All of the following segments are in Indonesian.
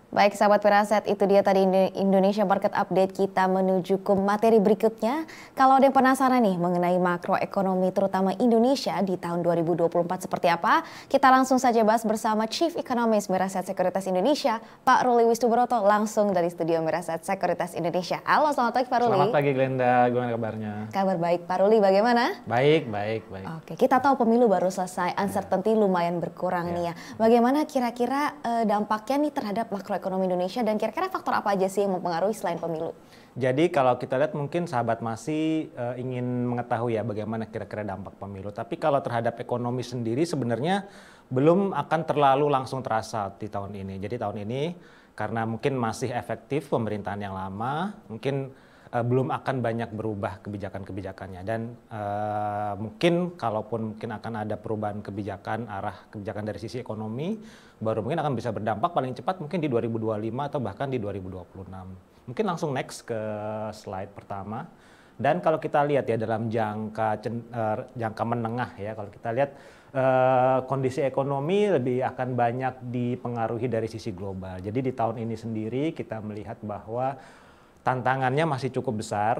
Baik sahabat Firasat, itu dia tadi Indonesia Market Update. Kita menuju ke materi berikutnya. Kalau ada yang penasaran nih mengenai makroekonomi terutama Indonesia di tahun 2024 seperti apa, kita langsung saja bahas bersama Chief Economist Miraset Sekuritas Indonesia, Pak Ruli Wisnubroto, langsung dari studio Miraset Sekuritas Indonesia. Halo, selamat pagi Pak Ruli. Selamat pagi Glenda, gimana kabarnya? Kabar baik Pak Ruli, bagaimana? Baik. Oke, kita tahu pemilu baru selesai, uncertainty lumayan berkurang nih ya. Bagaimana kira-kira dampaknya nih terhadap makroekonomi Indonesia dan kira-kira faktor apa aja sih yang mempengaruhi selain pemilu? Jadi kalau kita lihat mungkin sahabat masih ingin mengetahui ya bagaimana kira-kira dampak pemilu. Tapi kalau terhadap ekonomi sendiri sebenarnya belum akan terlalu langsung terasa di tahun ini. Jadi tahun ini karena mungkin masih efektif pemerintahan yang lama, mungkin belum akan banyak berubah kebijakan-kebijakannya dan mungkin kalaupun mungkin akan ada perubahan kebijakan arah kebijakan dari sisi ekonomi baru mungkin akan bisa berdampak paling cepat mungkin di 2025 atau bahkan di 2026. Mungkin langsung next ke slide pertama. Dan kalau kita lihat ya dalam jangka menengah ya, kalau kita lihat kondisi ekonomi lebih akan banyak dipengaruhi dari sisi global. Jadi di tahun ini sendiri kita melihat bahwa tantangannya masih cukup besar,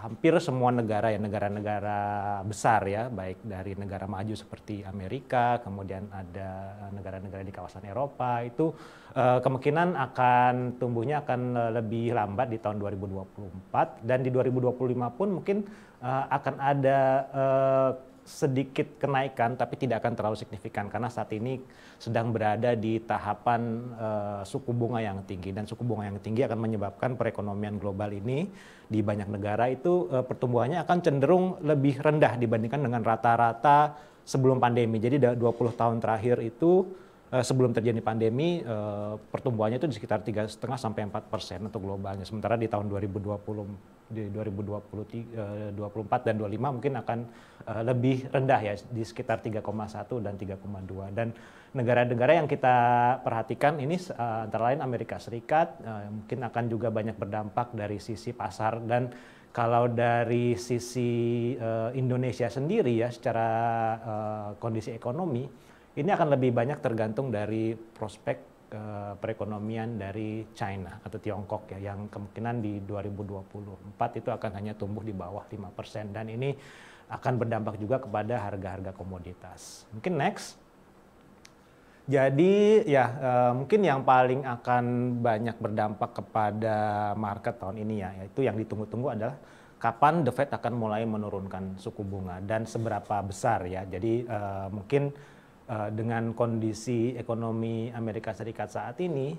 hampir semua negara ya, negara-negara besar ya, baik dari negara maju seperti Amerika, kemudian ada negara-negara di kawasan Eropa, itu kemungkinan akan tumbuhnya akan lebih lambat di tahun 2024, dan di 2025 pun mungkin akan ada sedikit kenaikan tapi tidak akan terlalu signifikan karena saat ini sedang berada di tahapan suku bunga yang tinggi, dan suku bunga yang tinggi akan menyebabkan perekonomian global ini di banyak negara itu pertumbuhannya akan cenderung lebih rendah dibandingkan dengan rata-rata sebelum pandemi. Jadi 20 tahun terakhir itu sebelum terjadi pandemi pertumbuhannya itu di sekitar 3,5 sampai 4% untuk globalnya. Sementara di tahun 2024 dan 25 mungkin akan lebih rendah ya di sekitar 3,1 dan 3,2. Dan negara-negara yang kita perhatikan ini antara lain Amerika Serikat mungkin akan juga banyak berdampak dari sisi pasar. Dan kalau dari sisi Indonesia sendiri ya secara kondisi ekonomi ini akan lebih banyak tergantung dari prospek perekonomian dari China atau Tiongkok ya, yang kemungkinan di 2024 itu akan hanya tumbuh di bawah 5%, dan ini akan berdampak juga kepada harga-harga komoditas. Mungkin next. Jadi ya mungkin yang paling akan banyak berdampak kepada market tahun ini ya, yaitu yang ditunggu-tunggu adalah kapan The Fed akan mulai menurunkan suku bunga dan seberapa besar ya. Jadi mungkin dengan kondisi ekonomi Amerika Serikat saat ini,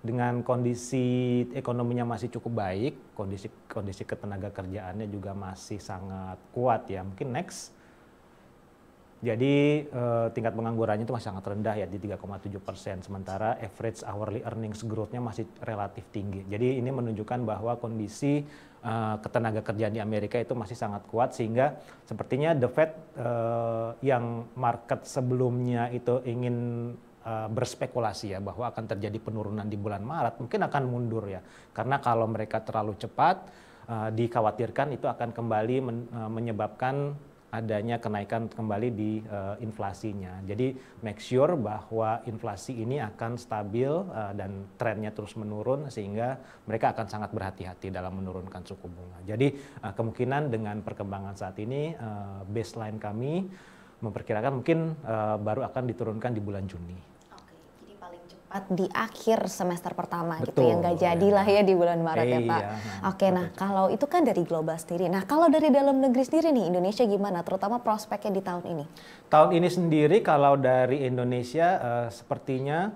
dengan kondisi ekonominya masih cukup baik, kondisi ketenaga kerjaannya juga masih sangat kuat ya. Mungkin next. Jadi tingkat penganggurannya itu masih sangat rendah ya di 3,7%, sementara average hourly earnings growth-nya masih relatif tinggi. Jadi ini menunjukkan bahwa kondisi ketenaga kerjaan di Amerika itu masih sangat kuat, sehingga sepertinya The Fed yang market sebelumnya itu ingin berspekulasi ya bahwa akan terjadi penurunan di bulan Maret, mungkin akan mundur ya, karena kalau mereka terlalu cepat dikhawatirkan itu akan kembali menyebabkan adanya kenaikan kembali di inflasinya. Jadi make sure bahwa inflasi ini akan stabil dan trennya terus menurun, sehingga mereka akan sangat berhati-hati dalam menurunkan suku bunga. Jadi kemungkinan dengan perkembangan saat ini baseline kami memperkirakan mungkin baru akan diturunkan di bulan Juni. Di akhir semester pertama. Betul, gitu ya, nggak jadilah ya di bulan Maret ya Pak. Iya, Oke, nah kalau itu kan dari global sendiri. Nah kalau dari dalam negeri sendiri nih, Indonesia gimana? Terutama prospeknya di tahun ini. Tahun ini sendiri kalau dari Indonesia sepertinya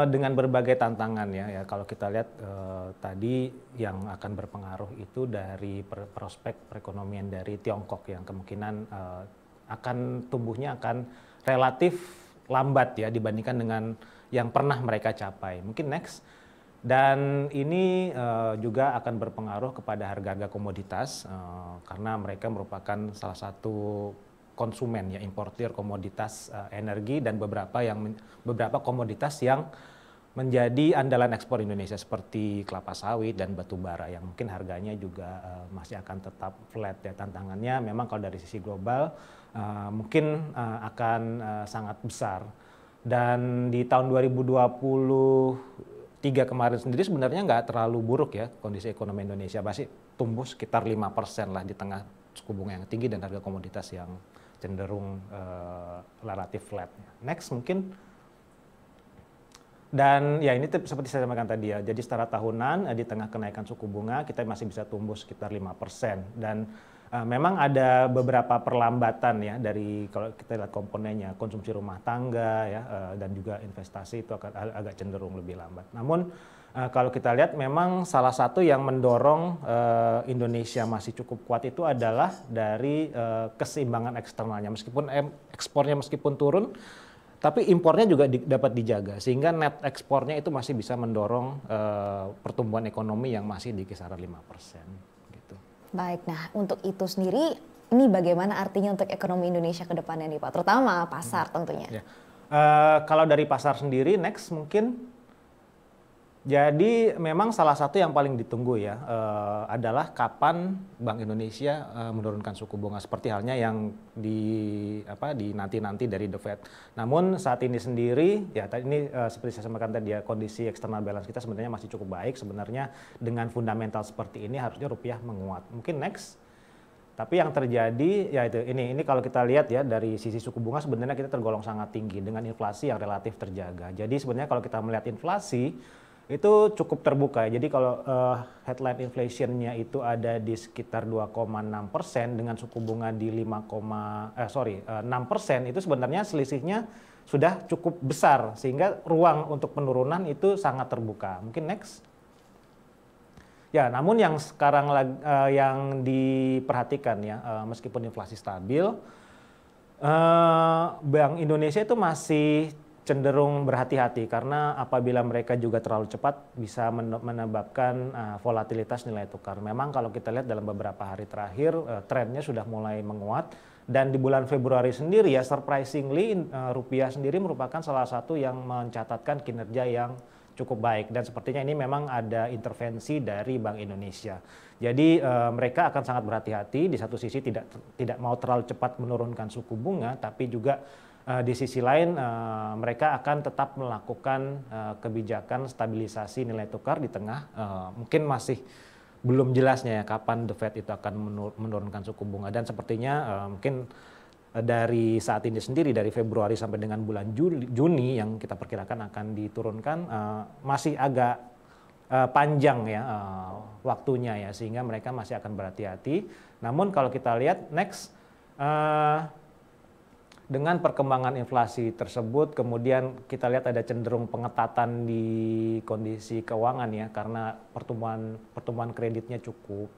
dengan berbagai tantangan ya. Kalau kita lihat tadi yang akan berpengaruh itu dari prospek perekonomian dari Tiongkok yang kemungkinan akan tumbuhnya akan relatif lambat ya dibandingkan dengan yang pernah mereka capai. Mungkin next. Dan ini juga akan berpengaruh kepada harga-harga komoditas karena mereka merupakan salah satu konsumen ya, importir komoditas energi dan beberapa komoditas yang menjadi andalan ekspor Indonesia seperti kelapa sawit dan batu bara yang mungkin harganya juga masih akan tetap flat ya. Tantangannya memang kalau dari sisi global mungkin akan sangat besar. Dan di tahun 2023 kemarin sendiri sebenarnya nggak terlalu buruk ya kondisi ekonomi Indonesia, masih tumbuh sekitar 5% lah di tengah suku bunga yang tinggi dan harga komoditas yang cenderung relatif flat. Next mungkin, dan ya ini seperti saya sampaikan tadi ya, jadi secara tahunan di tengah kenaikan suku bunga kita masih bisa tumbuh sekitar 5%. Dan memang ada beberapa perlambatan ya dari kalau kita lihat komponennya, konsumsi rumah tangga ya dan juga investasi itu akan agak cenderung lebih lambat. Namun kalau kita lihat memang salah satu yang mendorong Indonesia masih cukup kuat itu adalah dari keseimbangan eksternalnya. Meskipun ekspornya meskipun turun, tapi impornya juga dapat dijaga, sehingga net ekspornya itu masih bisa mendorong pertumbuhan ekonomi yang masih di kisaran 5%. Gitu. Baik, nah untuk itu sendiri, ini bagaimana artinya untuk ekonomi Indonesia ke depannya nih Pak, terutama pasar tentunya. Ya. Kalau dari pasar sendiri, next mungkin, jadi memang salah satu yang paling ditunggu ya adalah kapan Bank Indonesia menurunkan suku bunga, seperti halnya yang di nanti dari The Fed. Namun saat ini sendiri ya ini seperti saya sampaikan tadi ya, kondisi eksternal balance kita sebenarnya masih cukup baik. Sebenarnya dengan fundamental seperti ini harusnya rupiah menguat. Mungkin next. Tapi yang terjadi ya itu ini kalau kita lihat ya dari sisi suku bunga sebenarnya kita tergolong sangat tinggi dengan inflasi yang relatif terjaga. Jadi sebenarnya kalau kita melihat inflasi itu cukup terbuka ya. Jadi kalau headline inflation-nya itu ada di sekitar 2,6% dengan suku bunga di 6% itu sebenarnya selisihnya sudah cukup besar sehingga ruang untuk penurunan itu sangat terbuka. Mungkin next. Ya, namun yang sekarang yang diperhatikan ya meskipun inflasi stabil, Bank Indonesia itu masih cenderung berhati-hati karena apabila mereka juga terlalu cepat bisa menyebabkan volatilitas nilai tukar. Memang kalau kita lihat dalam beberapa hari terakhir trennya sudah mulai menguat, dan di bulan Februari sendiri ya surprisingly rupiah sendiri merupakan salah satu yang mencatatkan kinerja yang cukup baik, dan sepertinya ini memang ada intervensi dari Bank Indonesia. Jadi mereka akan sangat berhati-hati, di satu sisi tidak mau terlalu cepat menurunkan suku bunga, tapi juga di sisi lain mereka akan tetap melakukan kebijakan stabilisasi nilai tukar di tengah mungkin masih belum jelasnya ya kapan The Fed itu akan menurunkan suku bunga, dan sepertinya mungkin dari saat ini sendiri dari Februari sampai dengan bulan Juni yang kita perkirakan akan diturunkan masih agak panjang ya waktunya ya, sehingga mereka masih akan berhati-hati. Namun kalau kita lihat next dengan perkembangan inflasi tersebut, kemudian kita lihat ada cenderung pengetatan di kondisi keuangan ya, karena pertumbuhan kreditnya cukup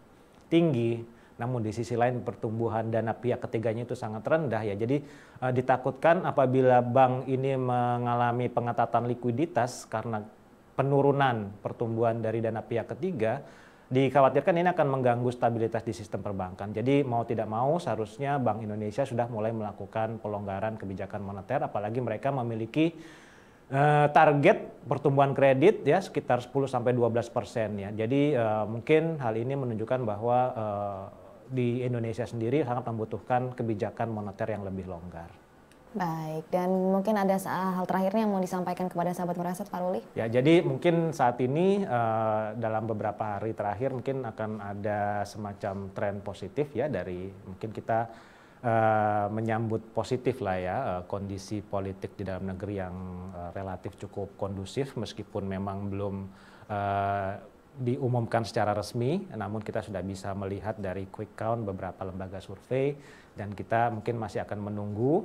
tinggi, namun di sisi lain pertumbuhan dana pihak ketiganya itu sangat rendah ya. Jadi ditakutkan apabila bank ini mengalami pengetatan likuiditas karena penurunan pertumbuhan dari dana pihak ketiga, dikhawatirkan ini akan mengganggu stabilitas di sistem perbankan. Jadi mau tidak mau seharusnya Bank Indonesia sudah mulai melakukan pelonggaran kebijakan moneter, apalagi mereka memiliki target pertumbuhan kredit ya sekitar 10-12% ya. Jadi mungkin hal ini menunjukkan bahwa di Indonesia sendiri sangat membutuhkan kebijakan moneter yang lebih longgar. Baik, dan mungkin ada hal terakhirnya yang mau disampaikan kepada sahabat Meraset, Pak Ruli? Ya, jadi mungkin saat ini dalam beberapa hari terakhir mungkin akan ada semacam tren positif ya, dari mungkin kita menyambut positif lah ya kondisi politik di dalam negeri yang relatif cukup kondusif, meskipun memang belum diumumkan secara resmi, namun kita sudah bisa melihat dari quick count beberapa lembaga survei, dan kita mungkin masih akan menunggu.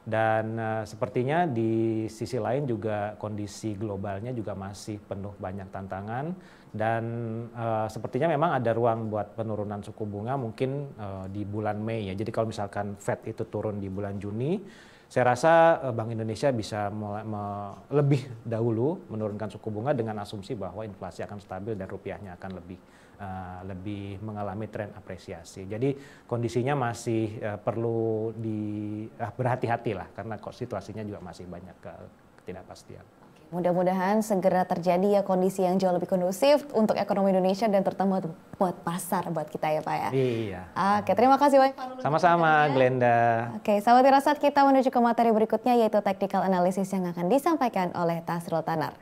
Dan sepertinya di sisi lain juga kondisi globalnya juga masih penuh banyak tantangan, dan sepertinya memang ada ruang buat penurunan suku bunga mungkin di bulan Mei ya. Jadi kalau misalkan Fed itu turun di bulan Juni, saya rasa Bank Indonesia bisa lebih dahulu menurunkan suku bunga dengan asumsi bahwa inflasi akan stabil dan rupiahnya akan lebih mengalami tren apresiasi. Jadi kondisinya masih perlu berhati-hati lah, karena situasinya juga masih banyak ketidakpastian. Mudah-mudahan segera terjadi ya kondisi yang jauh lebih kondusif untuk ekonomi Indonesia dan terutama buat pasar buat kita ya Pak ya. Iya. Oke, terima kasih banyak Pak. Sama-sama Glenda. Oke, sahabat Firasat, kita menuju ke materi berikutnya yaitu technical analysis yang akan disampaikan oleh Tasrul Tanar.